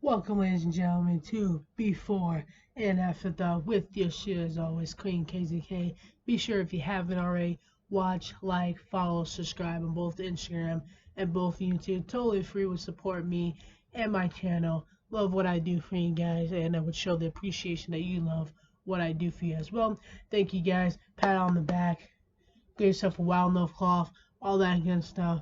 Welcome, ladies and gentlemen, to Before and After Thought with your shit as always, Queen KZK. Be sure if you haven't already, watch, like, follow, subscribe on both Instagram and both YouTube. Totally free, would support me and my channel. Love what I do for you guys, and I would show the appreciation that you love what I do for you as well. Thank you guys. Pat on the back. Get yourself a wild enough cloth, all that good stuff.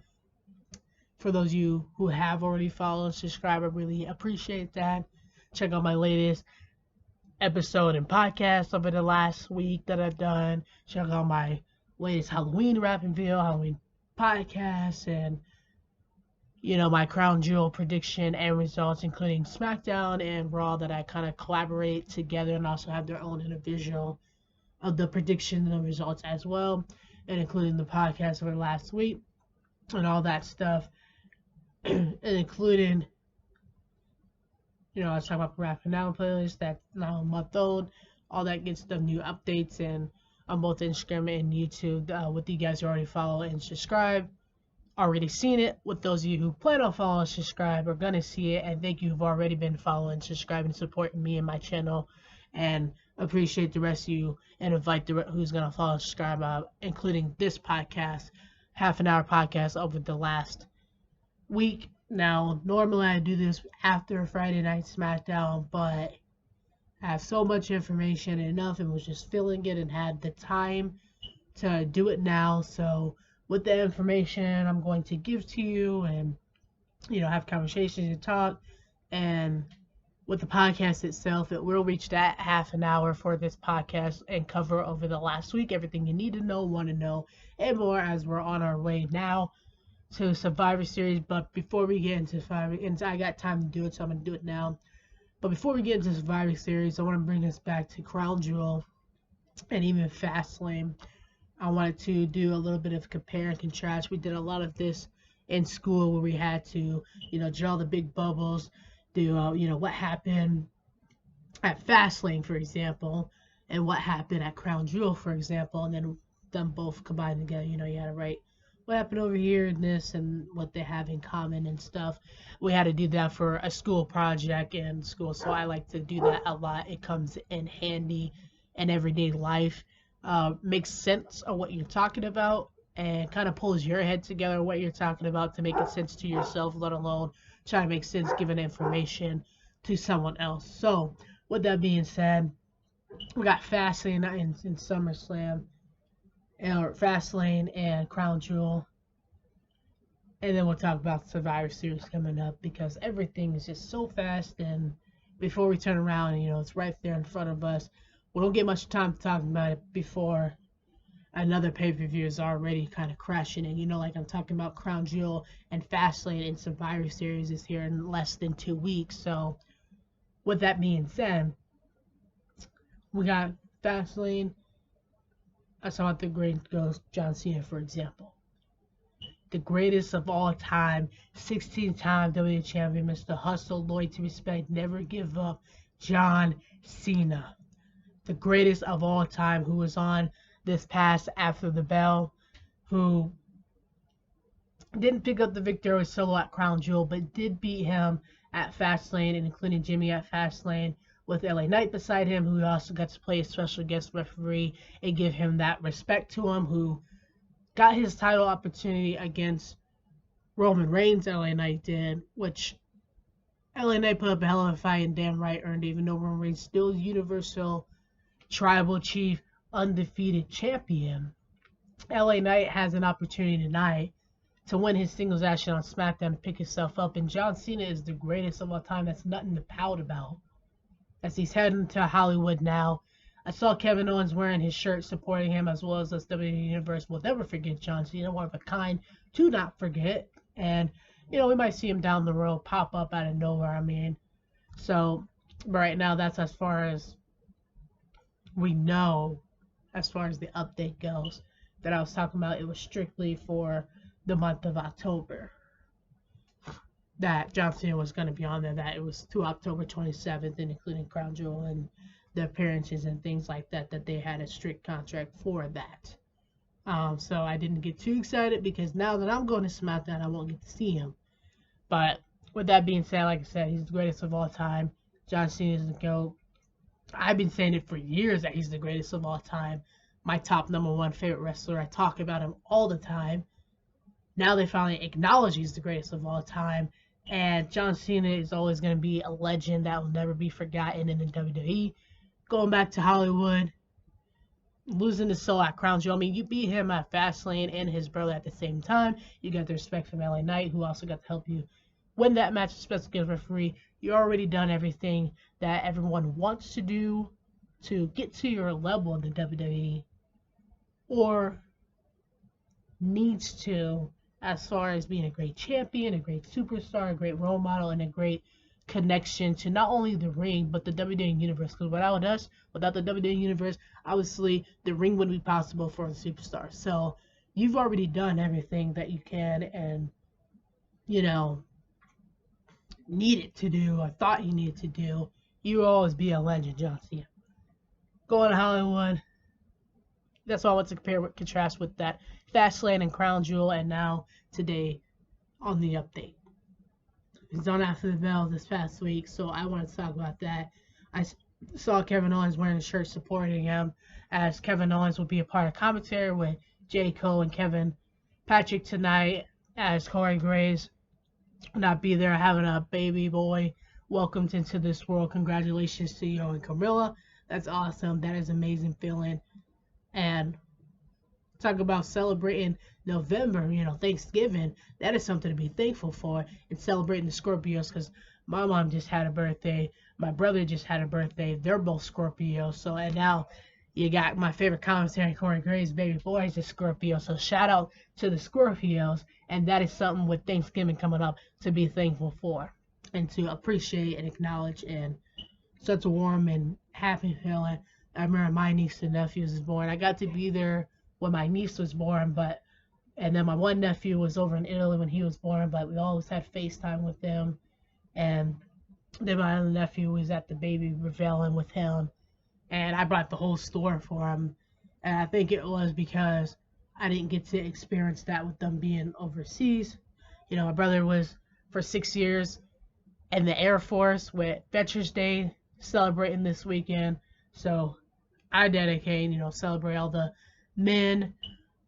For those of you who have already followed and subscribed, I really appreciate that. Check out my latest episode and podcast over the last week that I've done. Check out my latest Halloween rapping video, Halloween podcast, and my Crown Jewel prediction and results, including SmackDown and Raw, that I kind of collaborate together and also have their own individual of the prediction and the results as well, and including the podcast over the last week and all that stuff. And including, I was talking about Rap Now playlist that's now a month old, all that good stuff, new updates, and on both Instagram and YouTube. With you guys who already follow and subscribe, already seen it. With those of you who plan on following and subscribe, are gonna see it. And thank you who've already been following, subscribing, supporting me and my channel, and appreciate the rest of you and invite the who's gonna follow and subscribe, including this podcast, half an hour podcast over the last week. Now, normally I do this after Friday Night SmackDown, but I have so much information and enough and was just feeling it and had the time to do it now. So with the information I'm going to give to you and have conversations and talk, and with the podcast itself, it will reach that half an hour for this podcast and cover over the last week everything you need to know, want to know, and more, as we're on our way now to Survivor Series. But before we get into Survivor, and I got time to do it, so I'm going to do it now. But before we get into Survivor Series, I want to bring us back to Crown Jewel and even Fastlane. I wanted to do a little bit of compare and contrast. We did a lot of this in school where we had to, draw the big bubbles, do, what happened at Fastlane, for example, and what happened at Crown Jewel, for example, and then them both combined together. You had to write what happened over here in this and what they have in common and stuff. We had to do that for a school project in school, so I like to do that a lot. It comes in handy in everyday life. Makes sense of what you're talking about and kind of pulls your head together what you're talking about to make it sense to yourself, let alone try to make sense given information to someone else. So with that being said, we got Fastlane in SummerSlam, or Fastlane and Crown Jewel, and then we'll talk about Survivor Series coming up, because everything is just so fast, and before we turn around, it's right there in front of us. We don't get much time to talk about it before another pay-per-view is already kind of crashing, and like I'm talking about Crown Jewel and Fastlane and Survivor Series is here in less than 2 weeks. So with that being said, we got Fastlane. I saw the great ghost John Cena, for example. The greatest of all time, 16-time WWE champion, Mr. Hustle, loyalty, respect, never give up, John Cena. The greatest of all time, who was on this past After the Bell, who didn't pick up the victory solo at Crown Jewel, but did beat him at Fastlane, and including Jimmy at Fastlane, with LA Knight beside him, who also got to play a special guest referee and give him that respect to him, who got his title opportunity against Roman Reigns. LA Knight did, which LA Knight put up a hell of a fight and damn right earned it, even though Roman Reigns still Universal Tribal Chief undefeated champion. LA Knight has an opportunity tonight to win his singles action on SmackDown and pick himself up, and John Cena is the greatest of all time. That's nothing to pout about, as he's heading to Hollywood now. I saw Kevin Owens wearing his shirt supporting him, as well as the WWE Universe will never forget John Cena, one of a kind to not forget. And we might see him down the road pop up out of nowhere. So but right now that's as far as we know, as far as the update goes, that I was talking about. It was strictly for the month of October that John Cena was going to be on there, that it was to October 27th, and including Crown Jewel and the appearances and things like that, that they had a strict contract for that. So I didn't get too excited, because now that I'm going to SmackDown, I won't get to see him. But with that being said, like I said, he's the greatest of all time. John Cena is the GOAT. I've been saying it for years that he's the greatest of all time. My top #1 favorite wrestler. I talk about him all the time. Now they finally acknowledge he's the greatest of all time. And John Cena is always going to be a legend that will never be forgotten in the WWE. Going back to Hollywood, losing the soul at Crown Jewel. I mean, you beat him at Fastlane and his brother at the same time. You got the respect from LA Knight, who also got to help you win that match, special guest referee. You already done everything that everyone wants to do to get to your level in the WWE, or needs to, as far as being a great champion, a great superstar, a great role model, and a great connection to not only the ring but the WWE universe. Because without the WWE universe, obviously the ring wouldn't be possible for the superstar. So you've already done everything that you can and needed to do or thought you needed to do. You will always be a legend, John Cena. Going to Hollywood. That's why I want to contrast with that Fastlane and Crown Jewel, and now today on the update. He's on After the Bell this past week, so I wanted to talk about that. I saw Kevin Owens wearing a shirt supporting him, as Kevin Owens will be a part of commentary with J. Cole and Kevin Patrick tonight, as Corey Graves will not be there, having a baby boy welcomed into this world. Congratulations to Yo and Camilla. That's awesome. That is an amazing feeling. And talk about celebrating November, Thanksgiving. That is something to be thankful for, and celebrating the Scorpios, because my mom just had a birthday, my brother just had a birthday. They're both Scorpios. So, and now you got my favorite commentary, Corey Graves' baby boy is a Scorpio. So shout out to the Scorpios, and that is something with Thanksgiving coming up to be thankful for and to appreciate and acknowledge, and such a warm and happy feeling. I remember my niece and nephews was born. I got to be there when my niece was born, and then my one nephew was over in Italy when he was born, but we always had FaceTime with them. And then my other nephew was at the baby revealing with him, and I brought the whole store for him. And I think it was because I didn't get to experience that with them being overseas. My brother was for 6 years in the Air Force with Veterans Day celebrating this weekend. So I dedicate, celebrate all the men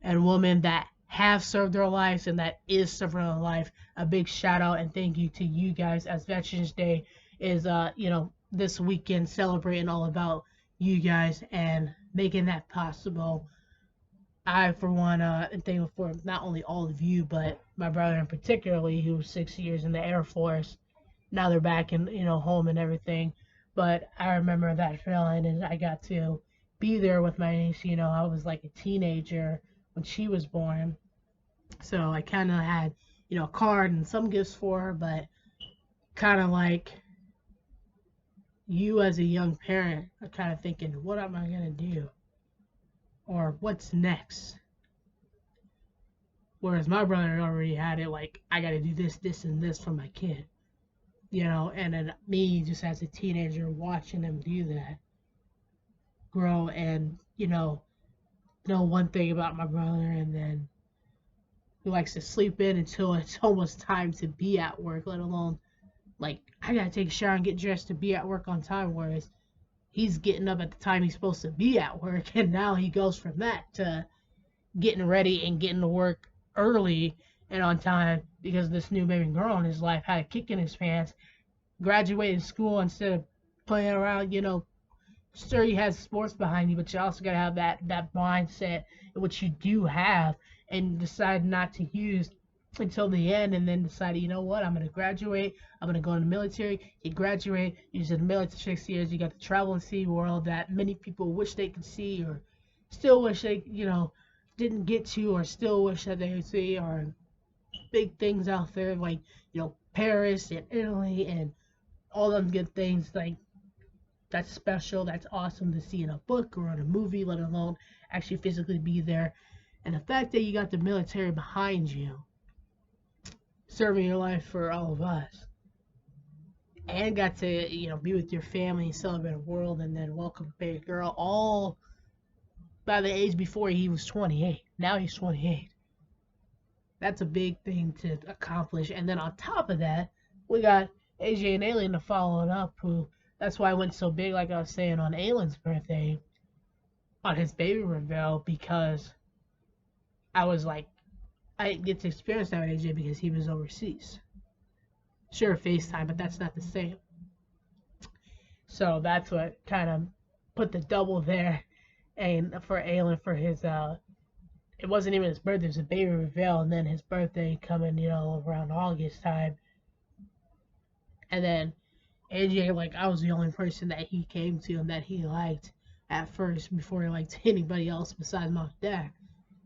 and women that have served their lives and that is serving their life. A big shout out and thank you to you guys, as Veterans Day is, this weekend, celebrating all about you guys and making that possible. I, for one, am thankful for not only all of you, but my brother in particularly, who was 6 years in the Air Force. Now they're back in, home and everything. But I remember that feeling, and I got to be there with my niece. I was like a teenager when she was born. So I kind of had, a card and some gifts for her, but kind of like you as a young parent are kind of thinking, what am I going to do? Or what's next? Whereas my brother already had it like, I got to do this, this, and this for my kid. And then me just as a teenager watching him do that, grow and, know one thing about my brother, and then he likes to sleep in until it's almost time to be at work, let alone, like, I gotta take a shower and get dressed to be at work on time, whereas he's getting up at the time he's supposed to be at work, and now he goes from that to getting ready and getting to work early and on time because this new baby girl in his life had a kick in his pants, graduated school instead of playing around, sure, you have sports behind you, but you also got to have that mindset, which you do have, and decide not to use until the end, and then decide, what, I'm going to graduate, I'm going to go in the military. You graduate, you're in the military 6 years, you got to travel and see a world that many people wish they could see, or still wish they, didn't get to, or still wish that they would see, or big things out there, like, Paris and Italy and all them good things, like, that's special, that's awesome to see in a book or in a movie, let alone actually physically be there. And the fact that you got the military behind you, serving your life for all of us, and got to, be with your family and celebrate a world, and then welcome a baby girl, all by the age before he was 28. Now he's 28. That's a big thing to accomplish. And then on top of that, we got AJ and Alien to follow it up, who that's why I went so big, like I was saying, on Alien's birthday, on his baby reveal, because I was like, I didn't get to experience that with AJ because he was overseas. Sure, FaceTime, but that's not the same. So that's what kind of put the double there. And for Alan, for his, it wasn't even his birthday, it was a baby reveal, and then his birthday coming, around August time. And then AJ, like, I was the only person that he came to and that he liked at first before he liked anybody else besides Mom and Dad.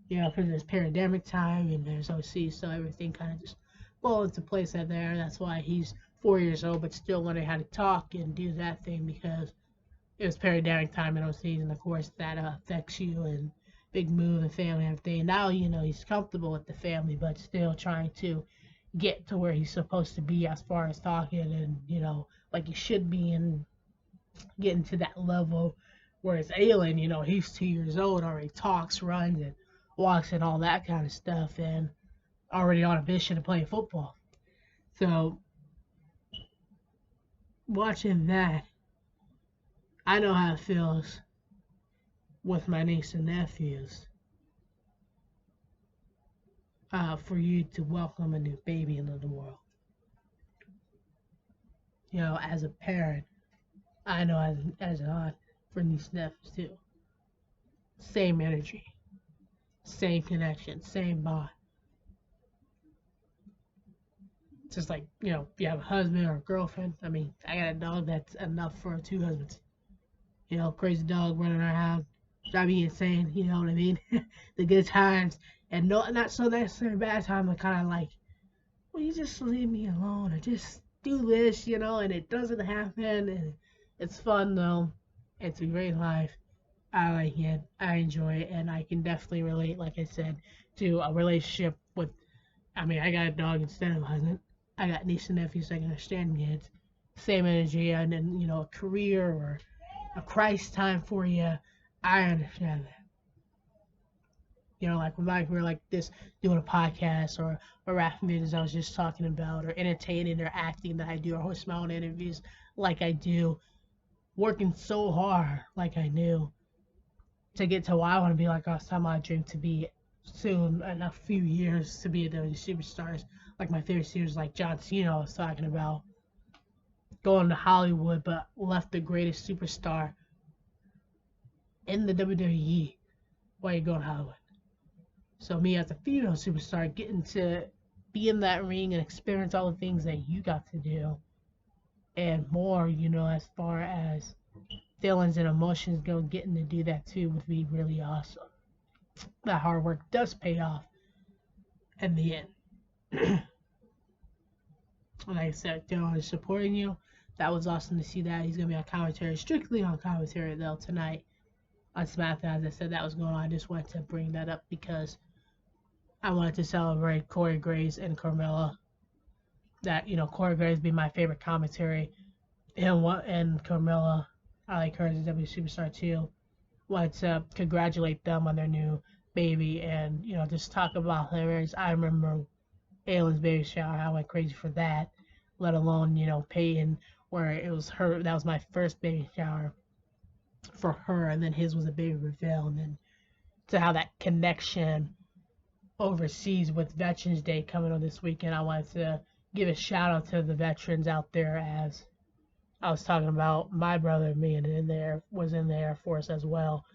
Because there's pandemic time and there's OC, so everything kind of just fall into place out there. That's why he's 4 years old, but still learning how to talk and do that thing because it was pandemic time in OC, and of course that affects you and big move and family and everything. Now, he's comfortable with the family, but still trying to get to where he's supposed to be as far as talking and, like he should be and getting to that level. Whereas Alan, he's 2 years old, already talks, runs, and walks and all that kind of stuff, and already on a mission to play football. So, watching that, I know how it feels with my niece and nephews for you to welcome a new baby into the world. As a parent, I know as an aunt for niece and nephews too. Same energy, same connection, same bond. Just like, if you have a husband or a girlfriend, I mean, I got a dog that's enough for 2 husbands. Crazy dog running around, driving me insane, you know what I mean? The good times, and not so necessarily bad times, but kind of like, will you just leave me alone, or just do this, and it doesn't happen, and it's fun though. It's a great life. I like it. I enjoy it, and I can definitely relate, like I said, to a relationship with. I mean, I got a dog instead of a husband. I got niece and nephews that can understand kids. Same energy, and then a career or a Christ time for you. I understand that. Like when we're like this, doing a podcast or rapping videos I was just talking about, or entertaining or acting that I do, or host my own interviews like I do, working so hard like I do to get to what I want to be. Like I was talking about, I dream to be soon in a few years to be a WWE superstars. Like my favorite series, like John Cena, I was talking about going to Hollywood, but left the greatest superstar in the WWE while you're going to Hollywood. So me as a female superstar getting to be in that ring and experience all the things that you got to do and more, as far as feelings and emotions go, getting to do that too would be really awesome. That hard work does pay off in the end. Like I said, Dylan is supporting you. That was awesome to see that. He's going to be on commentary, strictly on commentary though, tonight on SmackDown. As I said, that was going on. I just wanted to bring that up because I wanted to celebrate Corey Graves and Carmella. That, Corey Graves being my favorite commentary. And Carmella, I like her as a W superstar too. Wanted to congratulate them on their new baby and, just talk about hilarious. I remember Aylin's baby shower. I went crazy for that. Let alone, Peyton, where it was her. That was my first baby shower for her, and then his was a baby reveal, and then to how that connection overseas with Veterans Day coming on this weekend. I wanted to give a shout out to the veterans out there, as I was talking about my brother being was in the Air Force as well,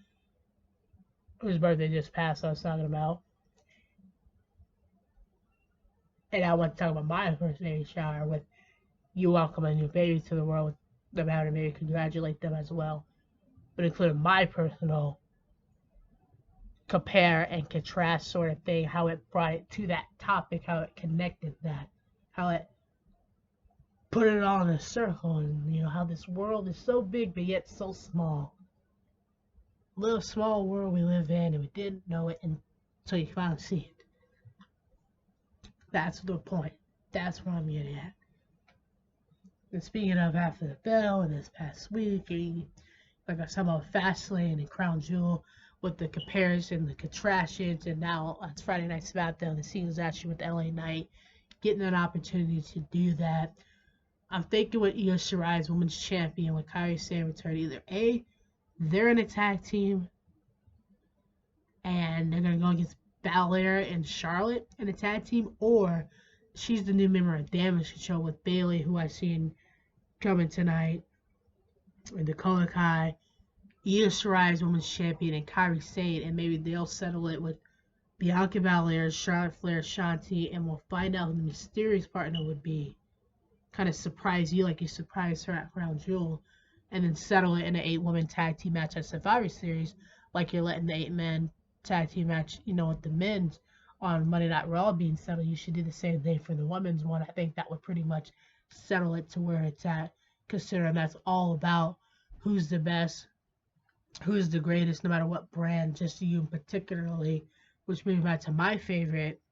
whose birthday just passed. I was talking about. And I want to talk about my first baby shower with you welcoming your baby to the world, with them having a baby, congratulate them as well. But including my personal compare and contrast sort of thing, how it brought it to that topic, how it connected that, how it put it all in a circle, and how this world is so big but yet so small. Little small world we live in, and we didn't know it until you finally see it. That's the point. That's what I'm getting at. And speaking of after the bell, and this past week, like I was talking about Fastlane and Crown Jewel, with the comparison, the contrastions, and now it's Friday Night SmackDown, the scenes actually with LA Knight, getting an opportunity to do that I'm thinking with Io Shirai's Women's Champion with Kairi Sane return, either A, they're in a tag team and they're gonna go against Belair and Charlotte in a tag team, or she's the new member of Damage Control with Bayley, who I've seen coming tonight, and Dakota Kai, Io Shirai's Women's Champion, and Kairi Sane, and maybe they'll settle it with Bianca Belair, Charlotte Flair, Shanti, and we'll find out who the mysterious partner would be. Kind of surprise you like you surprised her at Crown Jewel, and then settle it in an 8-woman tag team match at Survivor Series, like you're letting the 8-man tag team match, with the men's on Monday Night Raw being settled. You should do the same thing for the women's one. I think that would pretty much settle it to where it's at, considering that's all about who's the best, who's the greatest, no matter what brand, just you particularly, which brings me back to my favorite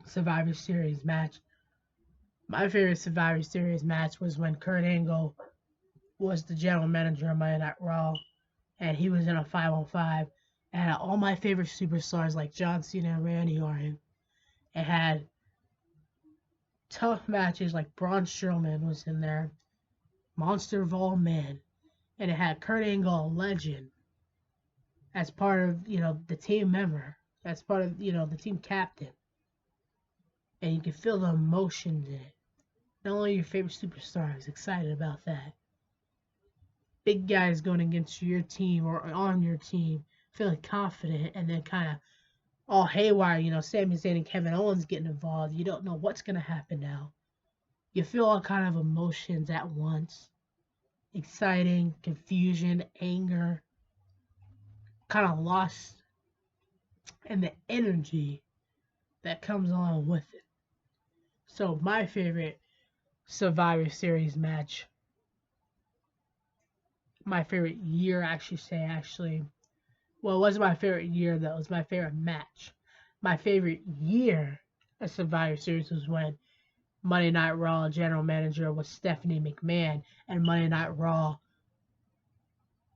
Survivor Series match. My favorite Survivor Series match was when Kurt Angle was the general manager of Monday Night Raw, and he was in a 5-on-5, and had all my favorite superstars like John Cena and Randy Orton. It had tough matches like Braun Strowman was in there, Monster of All Men, and it had Kurt Angle, a legend, as part of, the team member, as part of, the team captain. And you can feel the emotions in it. Not only your favorite superstars excited about that. Big guys going against your team or on your team, feeling confident, and then kind of all haywire, Sami Zayn and Kevin Owens getting involved. You don't know what's going to happen now. You feel all kind of emotions at once. Exciting, confusion, anger, kind of lost, and the energy that comes along with it. So my favorite Survivor Series match, my favorite year, well, it wasn't my favorite year, though. It was my favorite match. My favorite year of Survivor Series was when Monday Night Raw general manager was Stephanie McMahon, and Monday Night Raw,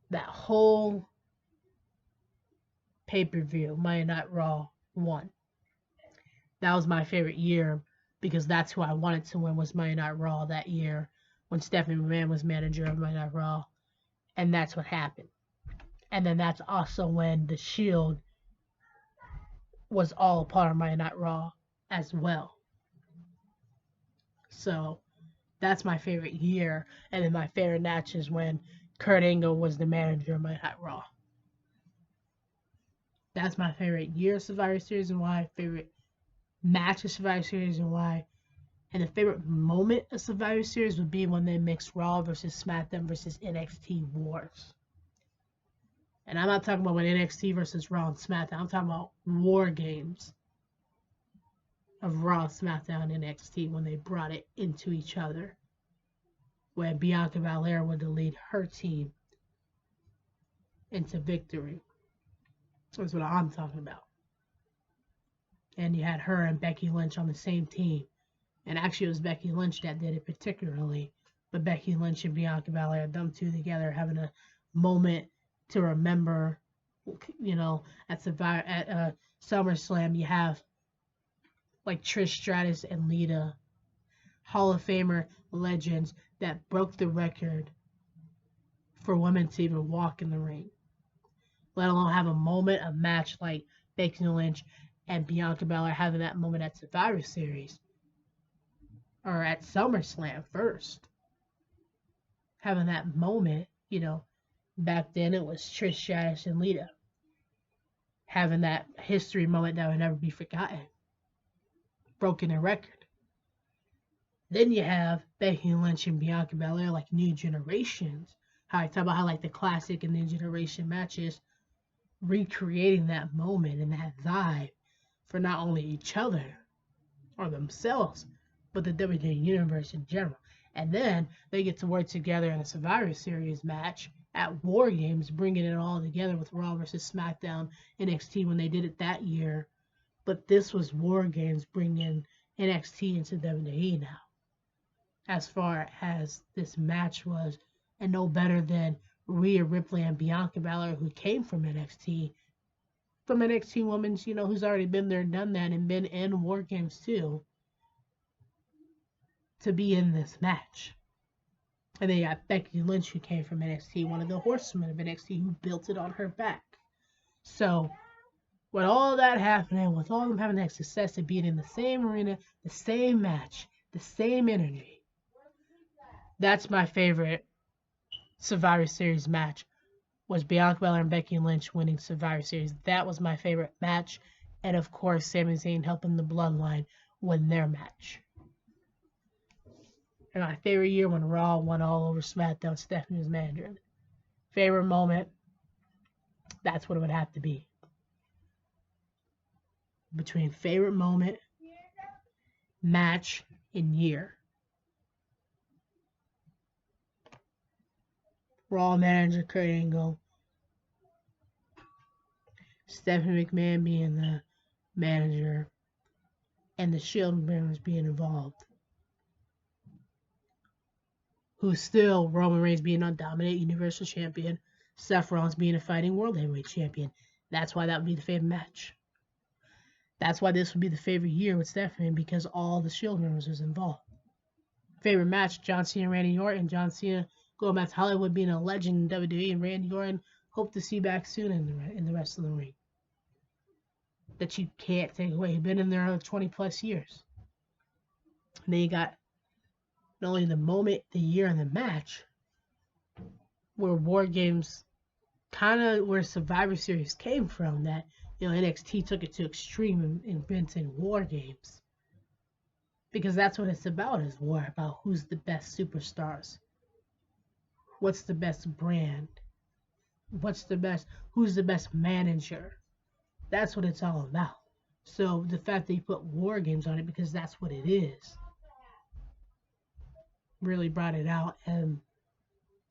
that whole pay-per-view, Monday Night Raw won. That was my favorite year because that's who I wanted to win, was Monday Night Raw that year when Stephanie McMahon was manager of Monday Night Raw, and that's what happened. And then that's also when the Shield was all a part of Monday Night Raw as well. So that's my favorite year. And then my favorite match is when Kurt Angle was the manager of Monday Night Raw. That's my favorite year of Survivor Series and why. Favorite match of Survivor Series and why. And the favorite moment of Survivor Series would be when they mixed Raw versus SmackDown versus NXT Wars. And I'm not talking about when NXT versus Raw and SmackDown. I'm talking about War Games of Raw, SmackDown, and NXT when they brought it into each other. When Bianca Belair would lead her team into victory. That's what I'm talking about. And you had her and Becky Lynch on the same team. And actually it was Becky Lynch that did it particularly. But Becky Lynch and Bianca Belair, them two together, having a moment to remember, at SummerSlam, you have like Trish Stratus and Lita, Hall of Famer legends that broke the record for women to even walk in the ring, let alone have a moment, a match like Becky Lynch and Bianca Belair having that moment at Survivor Series or at SummerSlam first. Having that moment, back then it was Trish Stratus and Lita. Having that history moment that would never be forgotten. Broken a record. Then you have Becky Lynch and Bianca Belair like New Generations. How I talk about how like the classic and New Generation matches, recreating that moment and that vibe for not only each other or themselves, but the WWE Universe in general. And then they get to work together in a Survivor Series match at War Games, bringing it all together with Raw versus SmackDown, NXT when they did it that year. But this was War Games bringing NXT into WWE now. As far as this match was, and no better than Rhea Ripley and Bianca Belair, who came from NXT Women's, who's already been there, done that, and been in War Games too. to be in this match. And then you got Becky Lynch, who came from NXT, one of the horsemen of NXT, who built it on her back. So, with all that happening, with all of them having that success of being in the same arena, the same match, the same energy, that's my favorite Survivor Series match, was Bianca Belair and Becky Lynch winning Survivor Series. That was my favorite match. And of course, Sami Zayn helping the Bloodline win their match. And my favorite year when Raw won all over SmackDown, Stephanie was managing. Favorite moment, that's what it would have to be. Between favorite moment, match, and year. Raw manager Kurt Angle. Stephanie McMahon being the manager. And the Shield members being involved. Who's still Roman Reigns being undominated Universal Champion. Seth Rollins being a fighting World Heavyweight Champion. That's why that would be the favorite match. That's why this would be the favorite year with Stephanie, because all the Shield members was involved. Favorite match, John Cena and Randy Orton. John Cena going back to Hollywood, being a legend in WWE, and Randy Orton, hope to see back soon in the rest of the ring. That you can't take away. He's been in there 20 plus years. And then you got not only the moment, the year, and the match, where War Games, kind of where Survivor Series came from, that, you know, NXT took it to extreme in inventing War Games. Because that's what it's about, is war, about who's the best superstars. What's the best brand? Who's the best manager? That's what it's all about. So the fact that you put War Games on it, because that's what it is, really brought it out, and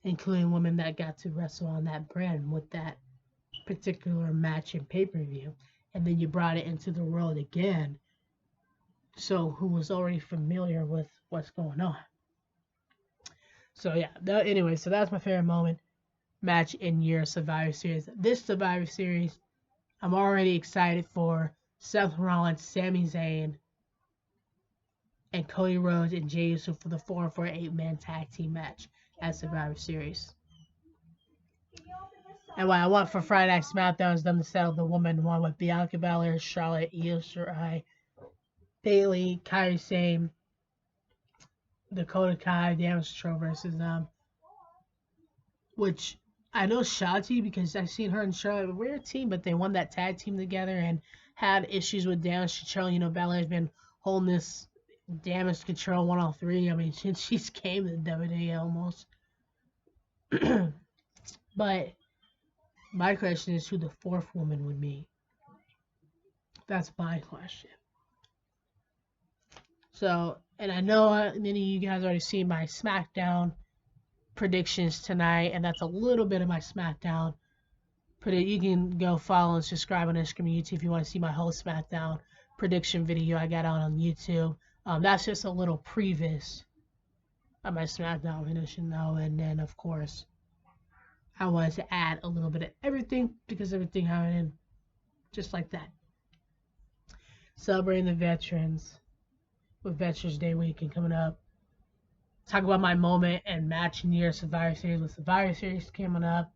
including women that got to wrestle on that brand with that particular match and pay-per-view. And then you brought it into the world again, so who was already familiar with what's going on. So yeah, anyway, so that's my favorite moment, match, in year Survivor Series. This Survivor Series, I'm already excited for Seth Rollins, Sami Zayn, and Cody Rhodes and Jey Uso for the 4-on-4 8-man tag team match at Survivor Series. And what I want for Friday Night SmackDown is them to settle the woman one with Bianca Belair, Charlotte, Io Shirai, Bayley, Kairi Sane, Dakota Kai, Damage Control versus which I know Shotzi, because I've seen her and Charlotte, we're a team, but they won that tag team together and had issues with Damage Control. You know, Belair's been holding this Damage Control 103. I mean, since she's came to WWE almost. But my question is who the fourth woman would be. That's my question. So, and I know many of you guys already seen my SmackDown predictions tonight, and that's a little bit of my SmackDown. You can go follow and subscribe on Instagram and YouTube if you want to see my whole SmackDown prediction video I got on YouTube. That's just a little previs of my SmackDown prediction though, and then of course I wanted to add a little bit of everything, because everything happened just like that. Celebrating the veterans with Veterans Day weekend coming up. Talk about my moment and match in year Survivor Series with Survivor Series coming up.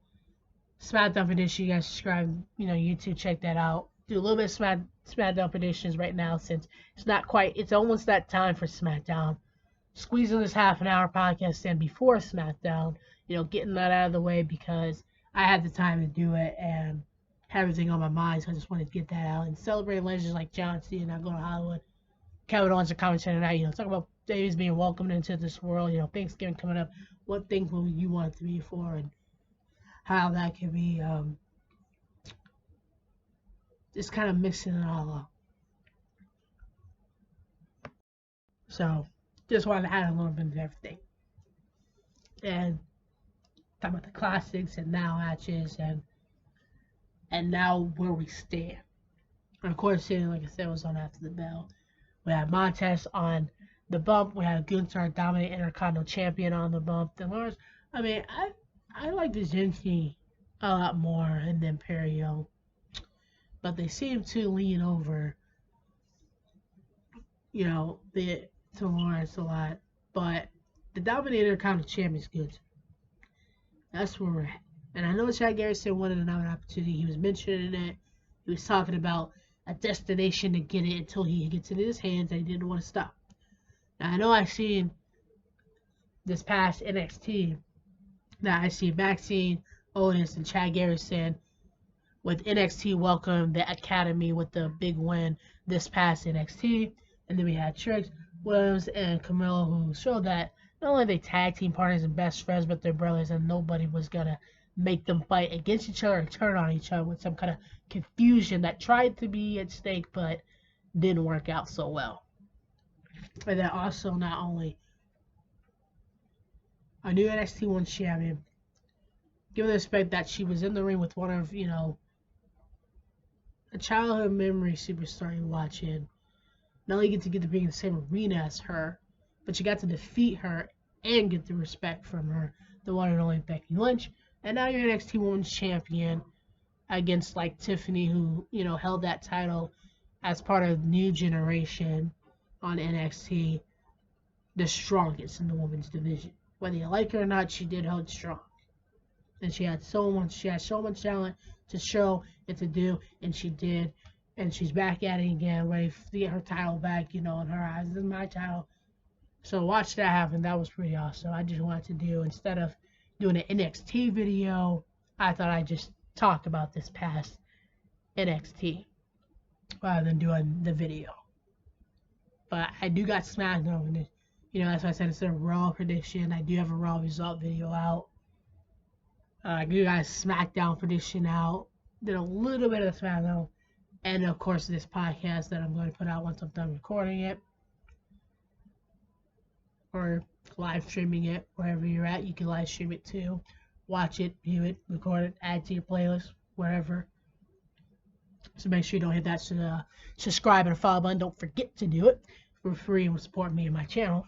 SmackDown prediction, you guys subscribe, you know, YouTube, check that out. Do a little bit of SmackDown predictions right now, since it's almost that time for SmackDown. Squeezing this half an hour podcast in before SmackDown, you know, getting that out of the way, because I had the time to do it and have everything on my mind, so I just wanted to get that out and celebrate legends like John Cena not going to Hollywood. Kevin Owens and commentary tonight, you know, talk about babies being welcomed into this world, you know, Thanksgiving coming up, what things will you want it to be for, and how that can be just kind of mixing it all up. So, just wanted to add a little bit of everything. And talk about the classics and now matches and now where we stand. And of course, like I said, was on After the Bell. We had Montez on the bump. We had Gunther, dominant Intercontinental Champion, on the bump. The Lawrence, I mean, I like the Genki a lot more than the Imperio, but they seem to lean over, you know, to Lawrence a lot. but the Dominator kind of champ is good. That's where we're at. And I know Chad Garrison wanted another opportunity. He was mentioning it. He was talking about a destination to get it until he gets it in his hands, and he didn't want to stop. Now, I know I've seen this past NXT that I see Maxine, Otis, and Chad Garrison with NXT Welcome the Academy with the big win this past NXT. And then we had Trick Williams and Camilla, who showed that not only they tag team partners and best friends, but they're brothers, and nobody was gonna make them fight against each other or turn on each other with some kind of confusion that tried to be at stake but didn't work out so well. And then also not only a new NXT Women's Champion, given the respect that she was in the ring with one of, a childhood memory superstar you watch in. Not only get to be in the same arena as her, but you got to defeat her and get the respect from her, the one and only Becky Lynch. And now you're NXT Women's Champion against like Tiffany, who, held that title as part of New Generation on NXT, the strongest in the women's division. Whether you like her or not, she did hold strong. And she had so much talent to show and to do, and she did. And she's back at it again, ready to get her title back, in her eyes. This is my title. So watch that happen. That was pretty awesome. I just wanted to do, instead of doing an NXT video, I thought I'd just talk about this past NXT rather than doing the video. But I do got SmackDown, and that's why I said instead of Raw prediction, I do have a Raw result video out. I do got a SmackDown prediction out. Did a little bit of SmackDown. And of course, this podcast that I'm going to put out once I'm done recording it. Or live streaming it, wherever you're at. You can live stream it too. Watch it, view it, record it, add to your playlist, wherever. So make sure you don't hit that subscribe and follow button. Don't forget to do it for free and will support me and my channel.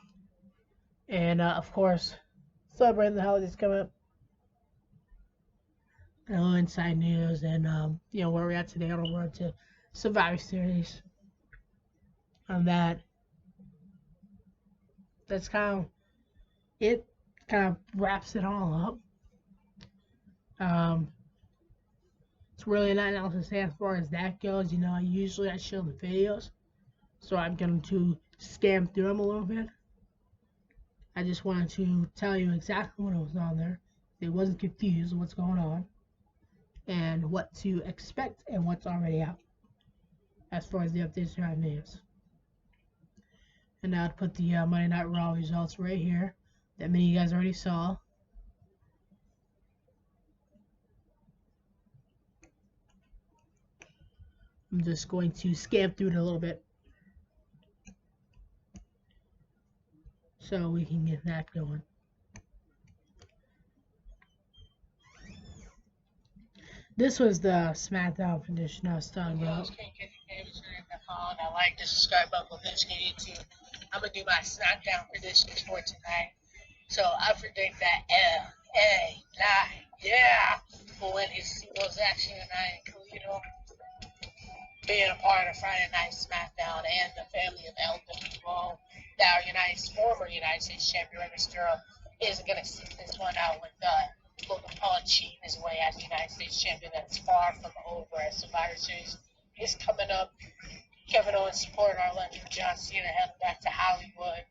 And of course, celebrating the holidays coming up. Inside news and where we're at today on the road to Survivor Series. On that's kind of it. Kind of wraps it all up. It's really not else to say as far as that goes. I show the videos, so I'm going to scan through them a little bit. I just wanted to tell you exactly what was on there. They wasn't confused what's going on and what to expect and what's already out as far as the updates around news. And now I'd put the Monday Night Raw results right here that many of you guys already saw. I'm just going to scan through it a little bit so we can get that going. This was the SmackDown prediction I was talking about. I like the subscribe button on YouTube. I'm going to do my SmackDown predictions for tonight. So I predict that LA will win his singles action tonight, including being a part of Friday Night SmackDown and the family of LWO. Now, former United States Champion Rey Mysterio is going to sit this one out with Logan Paul cheating his way as the United States Champion. That's far from over as Survivor Series is coming up. Kevin Owens supporting our legend John Cena heading back to Hollywood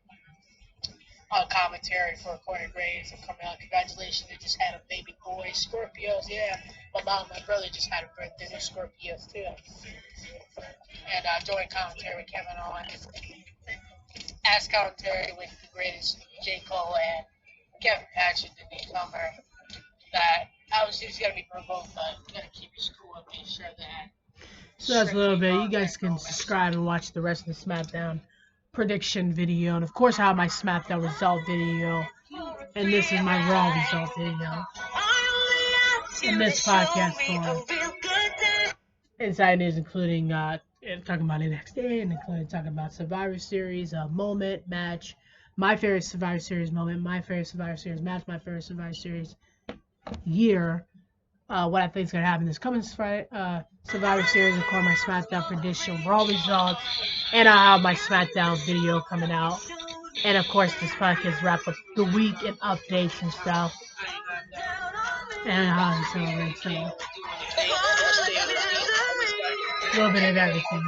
on commentary for Corey Graves and coming out. Congratulations, they just had a baby boy. Scorpios, yeah. My mom and my brother just had a birthday. They're Scorpios too. And joint commentary with Kevin Owens. As commentary with the greatest J. Cole and Kevin Patrick, the newcomer. That obviously he's gonna be provoked, but gonna keep his cool and make sure that. So that's a little bit. You guys can subscribe and watch the rest of the SmackDown prediction video, and of course I have my SmackDown result video, and this is my Raw result video. In this podcast for inside news, including talking about NXT, and including talking about Survivor Series moment, match, my favorite Survivor Series moment, my favorite Survivor Series match, my favorite Survivor Series year, what I think is going to happen this coming Friday, Survivor Series, of course, my SmackDown prediction, Raw results, and I have my SmackDown video coming out And of course, this podcast wrap up the week and updates and stuff. And so a little bit of everything.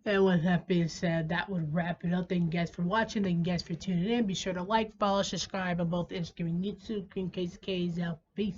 And with that being said, that would wrap it up. Thank you guys for watching. Thank you guys for tuning in. Be sure to like, follow, subscribe on both Instagram and YouTube. Green Case K's out. Peace.